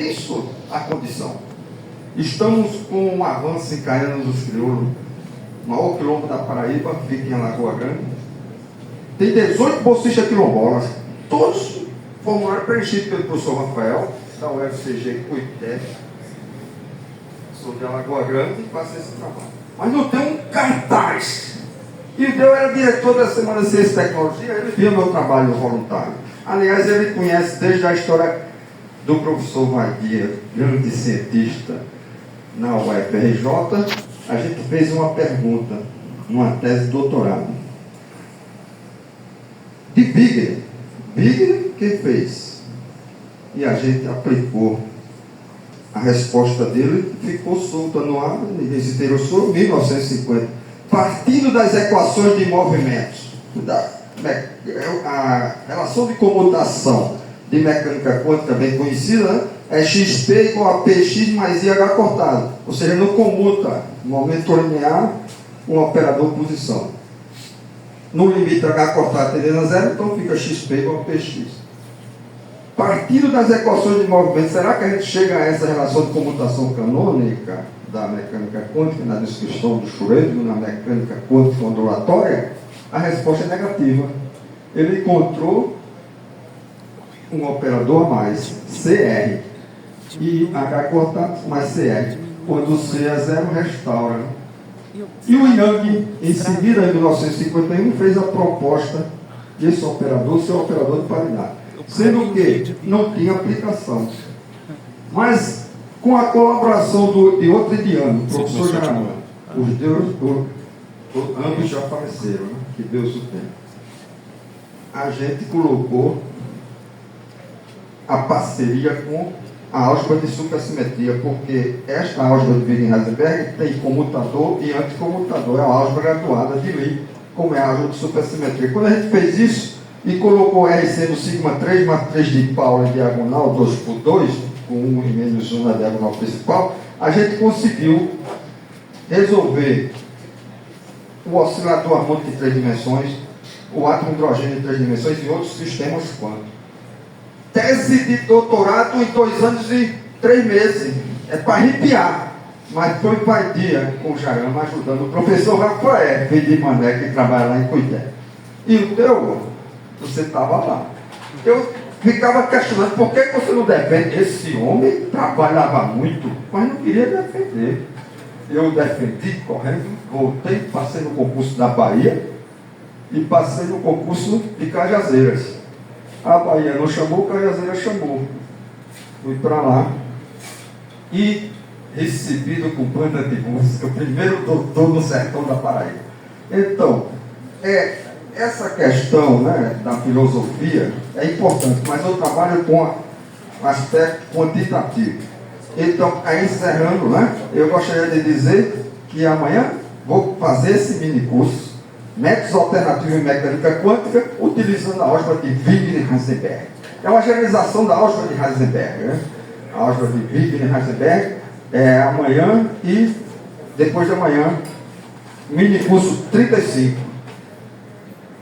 isso a condição. Estamos com um avanço em Caiana dos Crioulos, o maior quilombo da Paraíba, fica em Lagoa Grande. Tem 18 bolsistas quilombolas, todos formulários preenchidos pelo professor Rafael, da UFCG Cuité. Sou de Lagoa Grande e faço esse trabalho. Mas não tem um cartaz. E o Deu era diretor da Semana de Ciência e Tecnologia, ele via meu trabalho voluntário. Aliás, ele conhece desde a história do professor Vaguia, grande cientista na UFRJ. A gente fez uma pergunta, numa tese de doutorado. De Wigner. Wigner, quem fez? E a gente aplicou. A resposta dele ficou solta no ar, ninguém se interessou, 1950. Partindo das equações de movimentos, a relação de comutação de mecânica quântica bem conhecida, né? É XP igual a PX mais IH cortado. Ou seja, não comuta momento linear um operador posição. No limite H cortado tendendo a zero, então fica XP igual a PX. Partindo das equações de movimento, será que a gente chega a essa relação de comutação canônica da mecânica quântica na descrição do Schrödinger, na mecânica quântica ondulatória? A resposta é negativa. Ele encontrou um operador a mais, CR, e H cortado mais CR. Quando C é zero, restaura. E o Young, em seguida, em 1951, fez a proposta desse operador ser um operador de paridade. Sendo que não tinha aplicação. Mas, com a colaboração de outro indiano, o professor Jaraman, ambos já faleceram, né? Que Deus o tenha. A gente colocou a parceria com a álgebra de supersimetria, porque esta álgebra de Wigner-Heisenberg tem comutador e anticomutador, é a álgebra graduada de Lie, como é a álgebra de supersimetria. Quando a gente fez isso, e colocou RC no sigma 3 mais 3 de Pauli em diagonal, 2 por 2, com 1 e menos 1 na diagonal principal, a gente conseguiu resolver o oscilador harmônico em 3 dimensões, o átomo hidrogênio em 3 dimensões e outros sistemas quânticos. Tese de doutorado em 2 anos e 3 meses. É para arrepiar. Mas foi pai dia com o Jarama ajudando o professor Rafael, filho de Mané, que trabalha lá em Cuité. E o teu... Você estava lá. Eu ficava questionando por que você não defende. Esse homem trabalhava muito, mas não queria defender. Eu defendi correndo, voltei, passei no concurso da Bahia e passei no concurso de Cajazeiras. A Bahia não chamou, Cajazeiras chamou. Fui para lá e recebido com banda de música, o primeiro doutor no sertão da Paraíba. Então, essa questão, né, da filosofia é importante, mas eu trabalho com um aspecto quantitativo. Então, aí encerrando, né, eu gostaria de dizer que amanhã vou fazer esse mini curso, Métodos Alternativos em Mecânica Quântica, utilizando a álgebra de Wigner-Heisenberg. É uma generalização da álgebra de Heisenberg, né? A álgebra de Wigner-Heisenberg é amanhã e depois de amanhã, mini curso 35.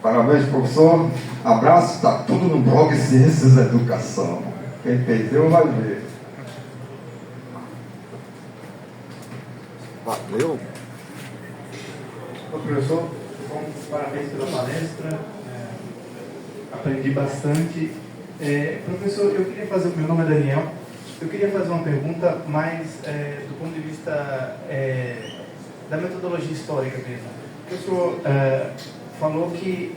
Parabéns, professor. Abraço, está tudo no blog Ciências e Educação. Quem perdeu vai ver. Valeu. Ô, professor, bom, parabéns pela palestra. Aprendi bastante. Professor, eu queria fazer. Meu nome é Daniel. Eu queria fazer uma pergunta mais do ponto de vista da metodologia histórica mesmo. O senhor falou que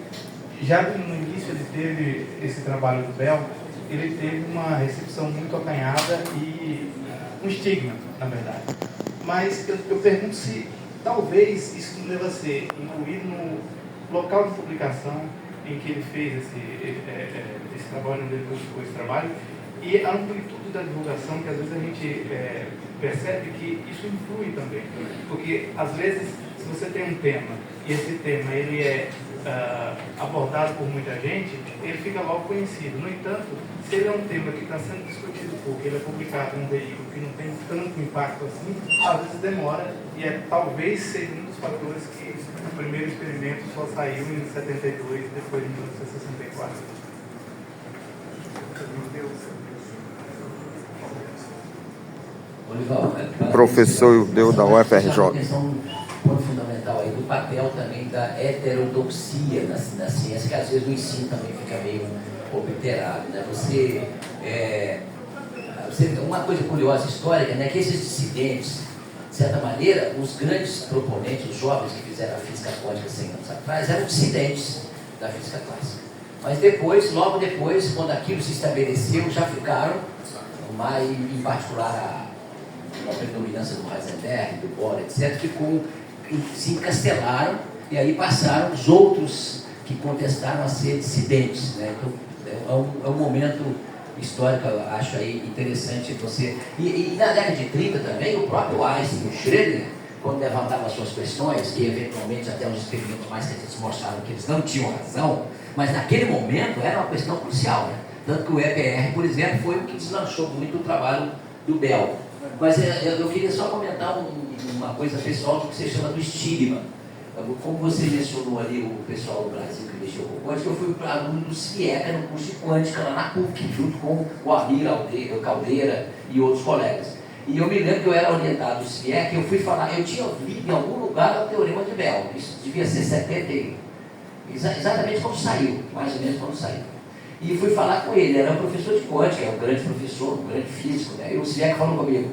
já no início ele teve esse trabalho do Bell, ele teve uma recepção muito acanhada e um estigma, na verdade. Mas eu pergunto se talvez isso não deva ser incluído no local de publicação em que ele fez esse trabalho, onde ele publicou esse trabalho, e a amplitude da divulgação, que às vezes a gente percebe que isso influi também. Porque, às vezes, se você tem um tema, e esse tema ele é abordado por muita gente, ele fica logo conhecido. No entanto, se ele é um tema que está sendo discutido pouco, ele é publicado em um veículo que não tem tanto impacto assim, às vezes demora, e talvez seja um dos fatores que o primeiro experimento só saiu em 72, depois em 1964. Professor Ildeu da UFRJ. Um ponto fundamental aí do papel também da heterodoxia na ciência, que às vezes no ensino também fica meio obliterado, né? Uma coisa curiosa, histórica, né, que esses dissidentes, de certa maneira, os grandes proponentes, os jovens que fizeram a física quântica 100 anos atrás, eram dissidentes da física clássica. Mas depois, logo depois, quando aquilo se estabeleceu, já ficaram, em particular a predominância do Heisenberg, do Bohr, etc., se encastelaram e aí passaram os outros que contestaram a ser dissidentes, né? Então, é um momento histórico, eu acho aí interessante você... E na década de 30 também, o próprio Einstein, o Schrödinger, quando levantava as suas questões, que eventualmente até os experimentos mais recentes mostraram que eles não tinham razão, mas naquele momento era uma questão crucial, né? Tanto que o EPR, por exemplo, foi o que deslanchou muito o trabalho do Bell. Mas eu queria só comentar uma coisa pessoal do que você chama do estigma. Como você mencionou ali o pessoal do Brasil que mexeu com quântica, eu fui aluno do CIECA no curso de quântica lá na PUC, junto com o Amir Caldeira e outros colegas. E eu me lembro que eu era orientado do CIECA e eu fui falar, eu tinha ouvido em algum lugar o Teorema de Bell, isso devia ser 70, exatamente quando saiu, mais ou menos quando saiu. E fui falar com ele, era um professor de quântica, um grande professor, um grande físico, né? E o CIECA falou comigo,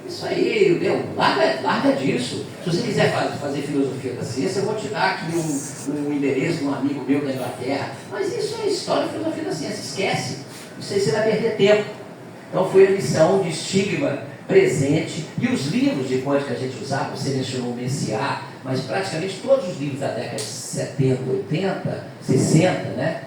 isso aí, larga disso. Se você quiser fazer filosofia da ciência, eu vou te dar aqui um endereço de um amigo meu da Inglaterra. Mas isso é história de filosofia da ciência, esquece. Isso aí você vai perder tempo. Então foi a lição de estigma presente. E os livros de quântica que a gente usava, você mencionou o Messiaen, mas praticamente todos os livros da década de 70, 80, 60, né?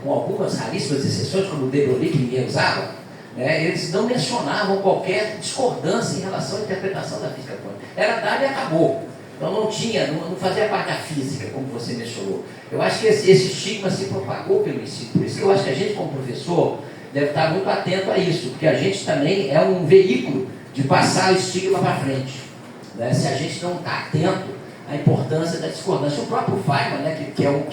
Com algumas raríssimas exceções, como o de Broglie, que ninguém usava, eles não mencionavam qualquer discordância em relação à interpretação da física quântica. Era dado e acabou. Então não fazia parte da física, como você mencionou. Eu acho que esse estigma se propagou pelo ensino. Por isso que eu acho que a gente, como professor, deve estar muito atento a isso, porque a gente também é um veículo de passar o estigma para frente. Né? Se a gente não está atento à importância da discordância. O próprio Feynman, né, que é um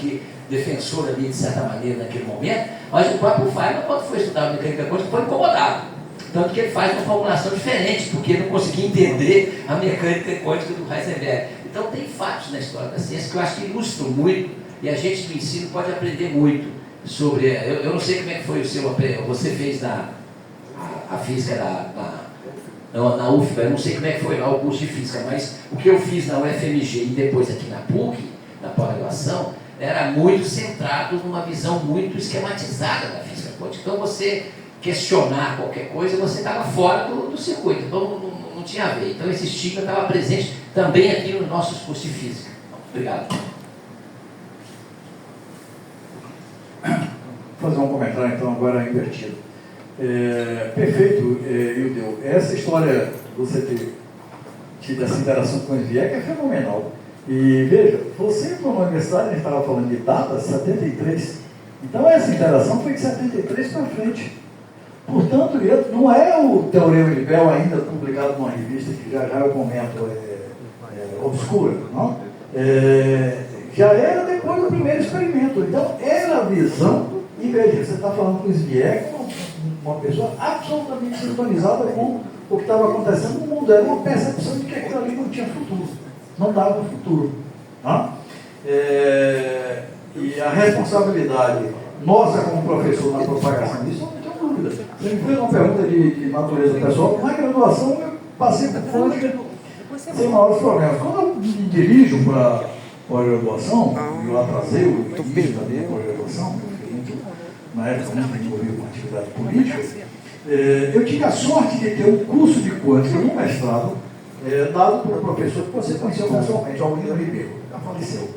defensor ali, de certa maneira, naquele momento, mas o próprio Feynman, quando foi estudar mecânica quântica, foi incomodado. Tanto que ele faz uma formulação diferente, porque ele não conseguia entender a mecânica quântica do Heisenberg. Então tem fatos na história da ciência que eu acho que ilustram muito, e a gente do ensino pode aprender muito sobre... Eu não sei como é que foi o seu... Você fez a física na UFBA, eu não sei como é que foi lá o curso de física, mas o que eu fiz na UFMG e depois aqui na PUC, na pós-graduação, era muito centrado numa visão muito esquematizada da física quântica. Então, você questionar qualquer coisa, você estava fora do circuito, então não tinha a ver. Então, esse estigma estava presente também aqui nos nossos cursos de física. Obrigado. Vou fazer um comentário, então, agora invertido. Perfeito, Ildeu. Essa história de você ter tido essa interação com o Vieck é fenomenal. E veja, você entrou na universidade, a gente estava falando de data, 73. Então essa interação foi de 73 para frente. Portanto, não é o Teorema de Bell ainda publicado numa revista que já eu comento obscura, não? Já era depois do primeiro experimento. Então era a visão, e veja, você está falando com o Zviek, uma pessoa absolutamente sintonizada com o que estava acontecendo no mundo. Era uma percepção de que aquilo ali não tinha futuro. Não dava futuro. Não? E a responsabilidade nossa como professor na propagação disso, não tenho dúvida. Você me fez uma pergunta de natureza pessoal. Na graduação eu passei por quântica sem maiores problemas. Quando eu me dirijo para a graduação, eu atrasei o início da minha pós-graduação, na época muito envolvido com atividade política, eu tive a sorte de ter um curso de quântica no mestrado, dado por um professor que você conheceu pessoalmente, Aurélio Ribeiro, já faleceu.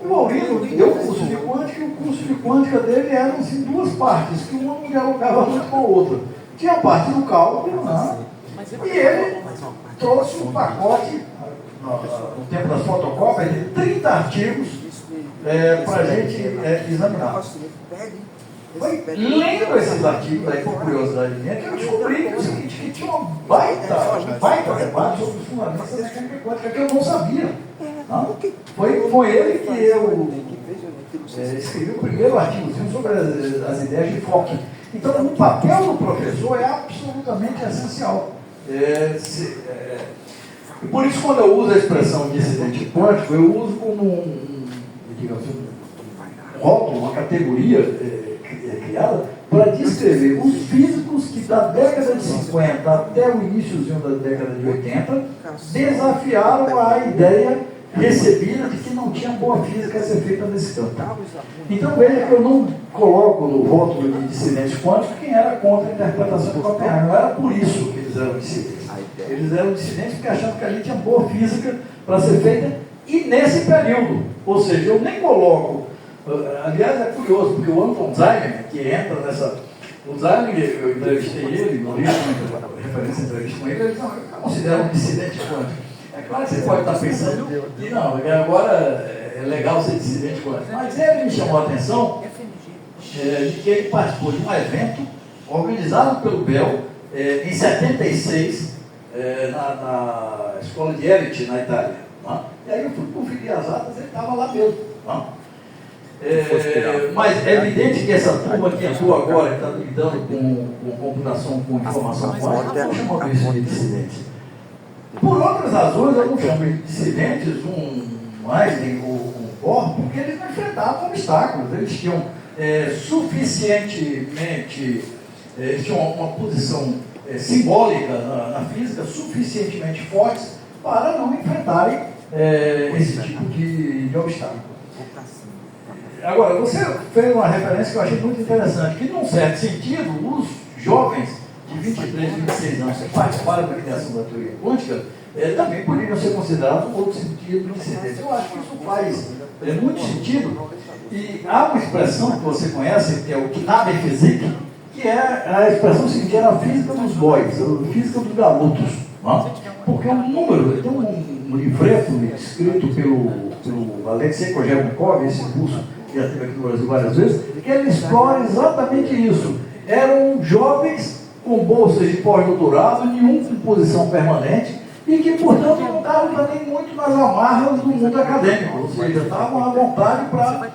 O Aurélio deu o curso de quântica, e o curso de quântica dele eram assim, duas partes, que uma não dialogava muito com a outra. Tinha a parte do cálculo, e ele trouxe um pacote, no tempo das fotocópias, de 30 artigos para a gente examinar. Foi lendo esses artigos aí, por curiosidade minha, que eu descobri o seguinte, que tinha um baita debate sobre os fundamentos da mecânica quântica que eu não sabia. Não? Foi com ele que eu escrevi o primeiro artigozinho sobre as ideias de Fock. Então, o papel do professor é absolutamente essencial. Por isso, quando eu uso a expressão dissidente quântico, eu uso como digamos, um rótulo, uma categoria criada para descrever os físicos que da década de 50 até o iníciozinho da década de 80 desafiaram a ideia recebida de que não tinha boa física a ser feita nesse campo. Então veja que eu não coloco no rótulo de dissidente quântico quem era contra a interpretação de Copenhague. Não era por isso que eles eram dissidentes. Eles eram dissidentes porque achavam que ali tinha boa física para ser feita e nesse período. Ou seja, eu nem coloco. Aliás, é curioso, porque o Anton Zeiger, que entra nessa. O Zeiger, eu entrevistei ele, no livro, referência à entrevista com ele, ele não, eu considero um dissidente quântico. É claro que você pode estar pensando que não, agora é legal ser dissidente quântico. Mas ele me chamou a atenção de que ele participou de um evento organizado pelo Bell em 76, na escola de Elite, na Itália. Não? E aí eu fui conferir as atas, ele estava lá mesmo. Não? Mas é evidente que essa turma que atua agora, que está lidando com computação, com informação quântica, não chamando isso de dissidente. Por outras razões, eu não chamo de dissidentes um Einstein ou um Bohr, porque eles não enfrentavam obstáculos, eles tinham suficientemente, eles tinham uma posição simbólica na física suficientemente fortes para não enfrentarem esse tipo de obstáculo. Agora, você fez uma referência que eu achei muito interessante, que, num certo sentido, os jovens de 23, 26 anos que participaram da criação da teoria quântica também poderiam ser considerados um outro sentido de dissidência. Eu acho que isso faz muito sentido. E há uma expressão que você conhece, que é o Knabenphysik, que é a expressão seguinte, era a física dos boys, a física dos garotos. Não? Porque um número, tem um livreto escrito pelo Alexei Kozelnikov, esse russo, que já esteve aqui no Brasil várias vezes, que ele explora exatamente isso. Eram jovens com bolsas de pós-doutorado, nenhum com posição permanente, e que, portanto, não estavam também muito nas amarras do mundo acadêmico, ou seja, estavam à vontade para...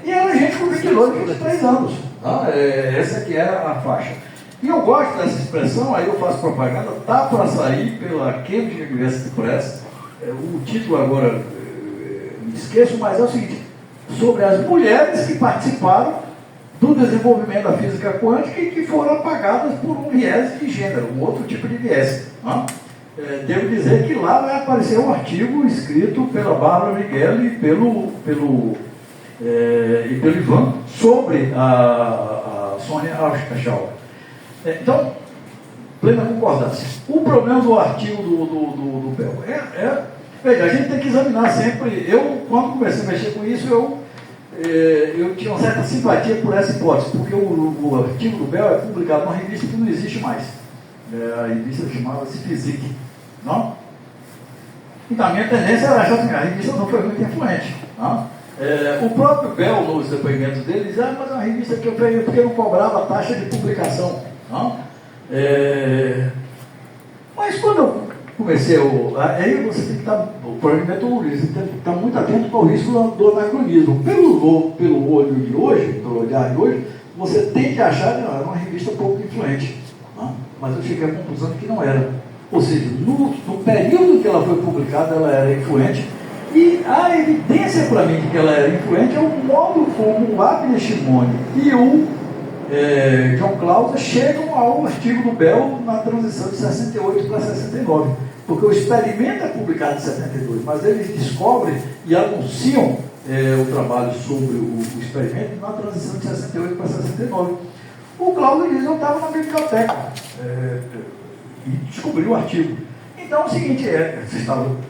E era gente com 22, 23 anos. Tá? Essa que era a faixa. E eu gosto dessa expressão, aí eu faço propaganda, está para sair pela Cambridge University Press, o título agora me esqueço, mas é o seguinte, sobre as mulheres que participaram do desenvolvimento da física quântica e que foram apagadas por um viés de gênero, um outro tipo de viés. Não? Devo dizer que lá vai aparecer um artigo escrito pela Bárbara Miguel e pelo Ivan sobre a Sônia Schauer. Então, plena concordância. O problema do artigo do Bell veja, a gente tem que examinar sempre. Eu, quando comecei a mexer com isso, eu tinha uma certa simpatia por essa hipótese, porque o artigo do Bell é publicado numa revista que não existe mais. A revista chamava-se Physique. Não? Então, a minha tendência era achar que a revista não foi muito influente. Não? O próprio Bell, nos depoimentos dele, diz, mas é uma revista que eu peguei porque não cobrava taxa de publicação. Não? Mas quando eu comecei, aí você tem que estar, o problema de metodologia, você tem que estar muito atento ao risco do anacronismo. Pelo olho de hoje, pelo olhar de hoje, você tem que achar que era uma revista pouco influente. Não? Mas eu cheguei à conclusão de que não era. Ou seja, no período em que ela foi publicada, ela era influente. E a evidência para mim de que ela era influente é o modo como o Abner Shimon e o John Clauser chegam ao artigo do Bell na transição de 68 para 69. Porque o experimento é publicado em 72, mas eles descobrem e anunciam o trabalho sobre o experimento na transição de 68 para 69. O Clauser diz, eu estava na biblioteca e descobri o artigo. Então é o seguinte, você estava...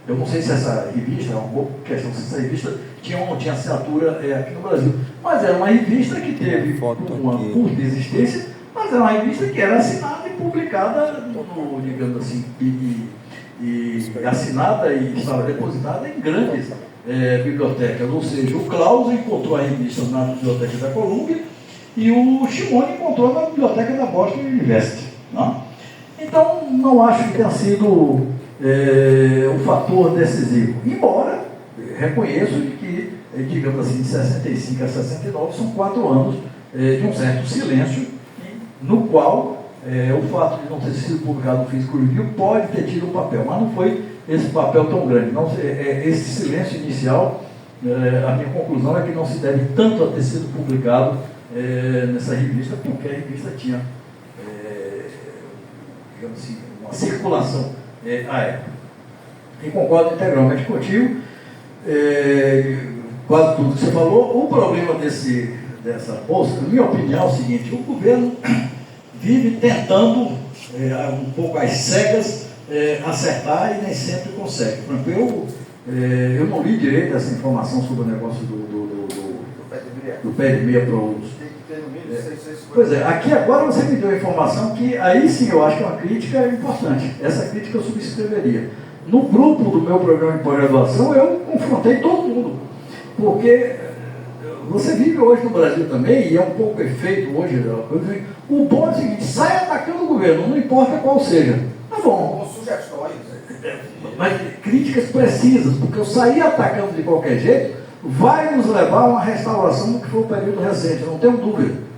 Eu não sei se essa revista, é uma boa questão, se essa revista tinha ou não tinha assinatura aqui no Brasil, mas era uma revista que teve uma curta existência, mas era uma revista que era assinada e publicada, digamos assim, e assinada e estava depositada em grandes bibliotecas. Ou seja, o Clauser encontrou a revista na biblioteca da Columbia e o Shimon encontrou na biblioteca da Boston University. Não? Então, não acho que tenha sido um fator decisivo. Embora reconheço que, digamos assim, de 65 a 69 são 4 anos de um certo silêncio, no qual o fato de não ter sido publicado no Physical Review pode ter tido um papel, mas não foi esse papel tão grande. Não, esse silêncio inicial, a minha conclusão é que não se deve tanto a ter sido publicado nessa revista, porque a revista tinha, digamos assim, uma circulação à época. E concordo integralmente contigo, quase tudo que você falou. O problema dessa bolsa, na minha opinião, é o seguinte: o governo vive tentando, um pouco às cegas, acertar e nem sempre consegue. Por exemplo, eu não li direito essa informação sobre o negócio do pé de meia para uso. Pois é, aqui agora você me deu a informação que aí sim eu acho que é uma crítica importante. Essa crítica eu subscreveria. No grupo do meu programa de pós-graduação eu confrontei todo mundo, porque você vive hoje no Brasil também, e é um pouco efeito hoje, o bom é o seguinte: sai atacando o governo, não importa qual seja. Tá bom. Com sugestões. Mas críticas precisas, porque eu sair atacando de qualquer jeito vai nos levar a uma restauração do que foi o período recente, não tenho dúvida.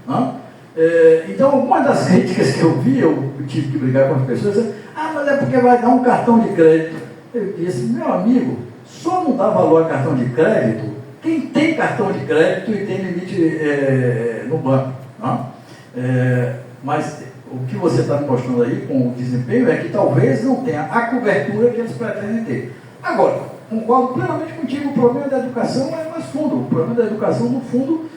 Então, algumas das críticas que eu vi, eu tive que brigar com as pessoas, mas é porque vai dar um cartão de crédito. Eu disse: meu amigo, só não dá valor a cartão de crédito quem tem cartão de crédito e tem limite no banco. Mas o que você está me mostrando aí com o desempenho é que talvez não tenha a cobertura que eles pretendem ter. Agora, concordo plenamente contigo, o problema da educação é mais fundo. O problema da educação, no fundo,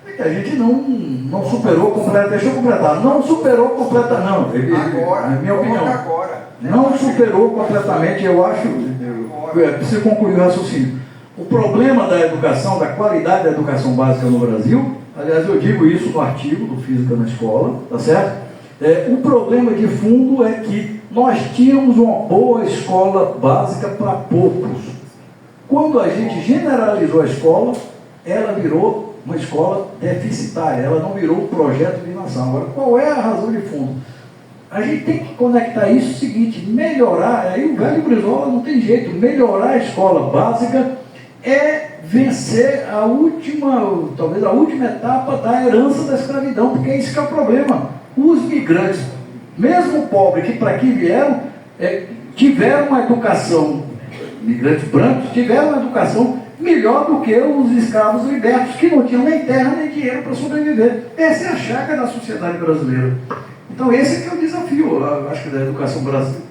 é que a gente não superou completamente. Deixa eu completar. Não superou completamente. Não, agora, na minha opinião. Agora, né? Não superou completamente, eu acho. Preciso concluir o raciocínio. O problema da educação, da qualidade da educação básica no Brasil, aliás, eu digo isso no artigo do Física na Escola, tá certo? O problema de fundo é que nós tínhamos uma boa escola básica para poucos. Quando a gente generalizou a escola, ela virou uma escola deficitária, ela não virou um projeto de nação. Agora, qual é a razão de fundo? A gente tem que conectar isso o seguinte: melhorar, aí o velho Brizola não tem jeito, melhorar a escola básica é vencer talvez a última etapa da herança da escravidão, porque é isso que é o problema. Os migrantes, mesmo pobres, que para aqui vieram, tiveram uma educação, migrantes brancos tiveram uma educação melhor do que os escravos libertos, que não tinham nem terra nem dinheiro para sobreviver. Essa é a chaga da sociedade brasileira. Então esse é que é o desafio, acho que da educação brasileira.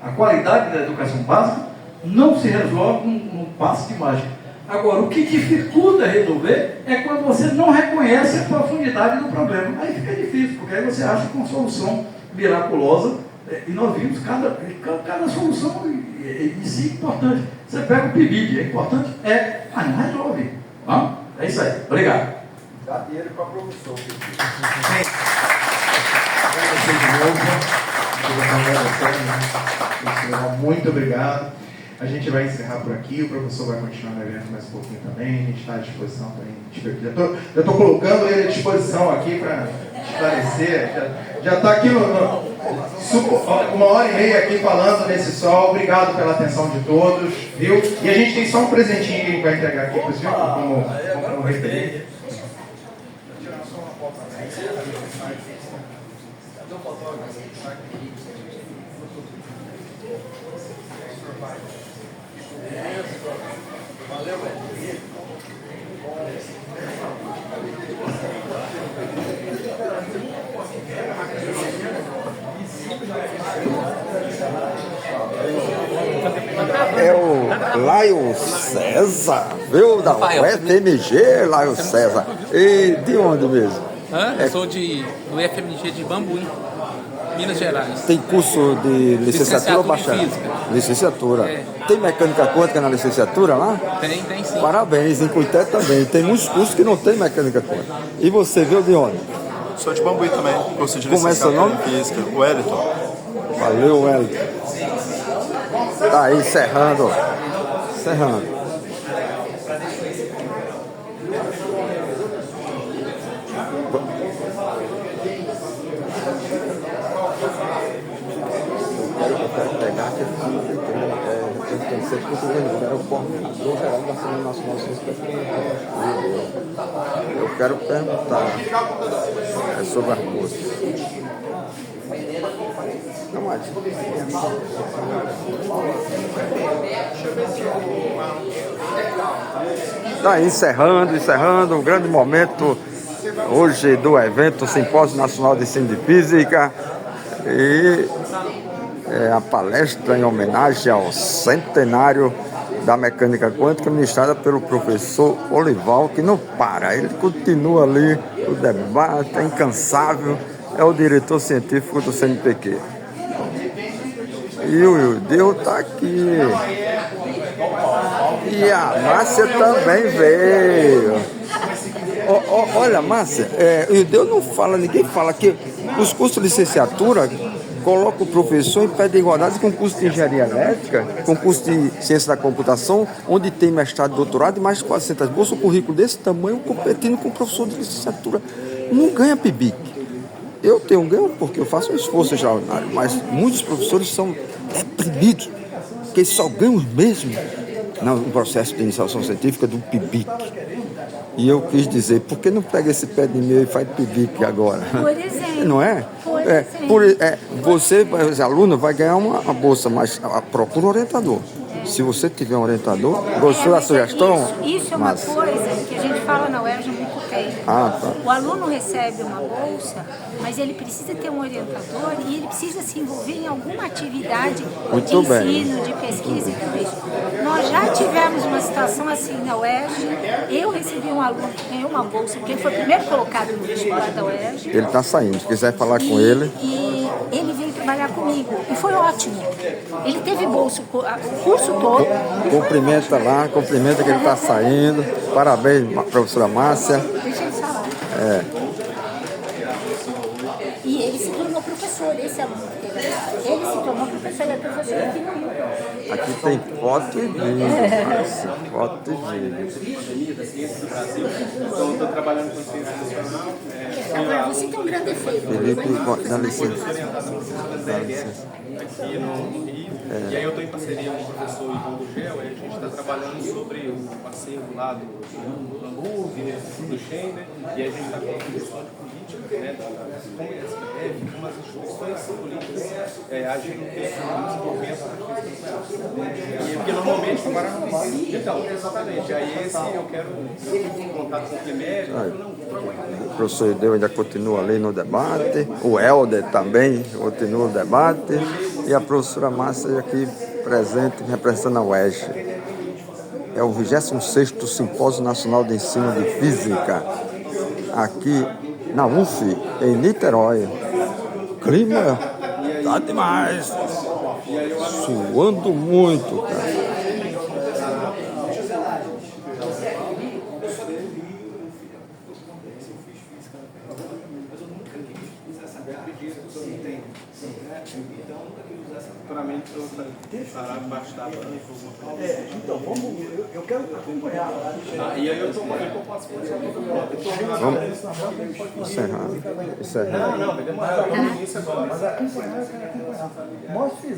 A qualidade da educação básica não se resolve num passe de mágica. Agora, o que dificulta resolver é quando você não reconhece a profundidade do problema. Aí fica difícil, porque aí você acha que uma solução miraculosa, e nós vimos cada solução em si importante. Você pega o PIBID, é importante? Mas não resolve. É isso aí. Obrigado. Dá dinheiro para o professor. Muito obrigado. A gente vai encerrar por aqui, o professor vai continuar no evento mais um pouquinho também, a gente está à disposição também. Já estou colocando ele à disposição aqui para esclarecer, já está aqui uma hora e meia aqui falando nesse sol. Obrigado pela atenção de todos, viu? E a gente tem só um presentinho que a gente vai entregar aqui para o senhor, como referente. Valeu, velho. É o Laio César, viu? Da UFMG, Laio César. E de onde mesmo? Eu sou do FMG de Bambuí, Minas Gerais. Tem curso de licenciatura ou bacharel? Licenciatura. Tem mecânica quântica na licenciatura lá? Tem sim. Parabéns, em Cuité também. Tem muitos cursos que não tem mecânica quântica. E você veio de onde? Sou de Bambuí também, curso de Como é seu nome? Licenciatura em Física, o Wellington. Valeu, Wellington. Tá aí, encerrando. Encerrando. Eu quero pegar aquele sempre que o governo era o coordenador geral da Assembleia Nacional de Ciência e Tecnologia. Eu quero perguntar sobre as bolsas. Não, mas... Tá encerrando um grande momento hoje do evento Simpósio Nacional de Ensino de Física e a palestra em homenagem ao centenário da mecânica quântica ministrada pelo professor Olival, que não para, ele continua ali, o debate é incansável, é o diretor científico do CNPq. E o Ildeu está aqui. E a Márcia também veio. Olha, Márcia, o Ildeu não fala, ninguém fala que os cursos de licenciatura colocam o professor em pé de igualdade com o curso de engenharia elétrica, com o curso de ciência da computação, onde tem mestrado e doutorado e mais de 400 bolsas, um currículo desse tamanho, competindo com o professor de licenciatura. Não ganha PIBIC. Eu tenho um ganho porque eu faço um esforço extraordinário, mas muitos professores são deprimidos, porque eles só ganham mesmo no processo de iniciação científica do PIBIC. E eu quis dizer, por que não pega esse pé de meio e faz PIBIC agora? Por exemplo. Não é? Você, aluno, vai ganhar uma bolsa, mas procura um orientador. Se você tiver um orientador, gostou da sugestão? Isso é uma coisa que a gente fala na UERJ há muito tempo. Tá. O aluno recebe uma bolsa, mas ele precisa ter um orientador e ele precisa se envolver em alguma atividade de ensino, de pesquisa e tudo isso. Nós já tivemos uma situação assim na UERJ. Eu recebi um aluno que ganhou uma bolsa, porque ele foi o primeiro colocado no vestibular da UERJ. Ele está saindo, se quiser falar com ele. E ele veio trabalhar comigo. E foi ótimo. Ele teve bolsa o curso todo. Cumprimenta lá, cumprimenta que ele está saindo. Parabéns, professora Márcia. Deixa ele falar. E ele se tornou professor, esse aluno que teve. Ele se tornou professor, é professor aqui no Rio. Aqui tem foto e vídeo. Foto e vídeo. Então, estou trabalhando com ciência nacional. Agora, você tem um grande efeito. Felipe, dá licença. Aqui no Rio. E aí eu estou em parceria com o professor Ivan do Gel, e a gente está trabalhando sobre o acervo lá do Hamburg, do Schenner, e aí a gente está com a questão de política, né, como a SPF, como as instituições políticas agem no desenvolvimento da física. Porque normalmente agora não tem. Então, exatamente. Aí esse eu quero contato com o primeiro. O professor Ildeu ainda continua ali no debate, o Helder também continua no debate, e a professora Márcia aqui presente, representando a UERJ. É o 26º Simpósio Nacional de Ensino de Física, aqui na UF, em Niterói. Clima tá demais, suando muito, cara. Parar debaixo da banca, então, eu quero acompanhar. E aí eu posso fazer. Vamos encerrar. Não, vai demorar. Eu estou no início agora. Mas acompanhar, eu quero acompanhar. Nós fizemos.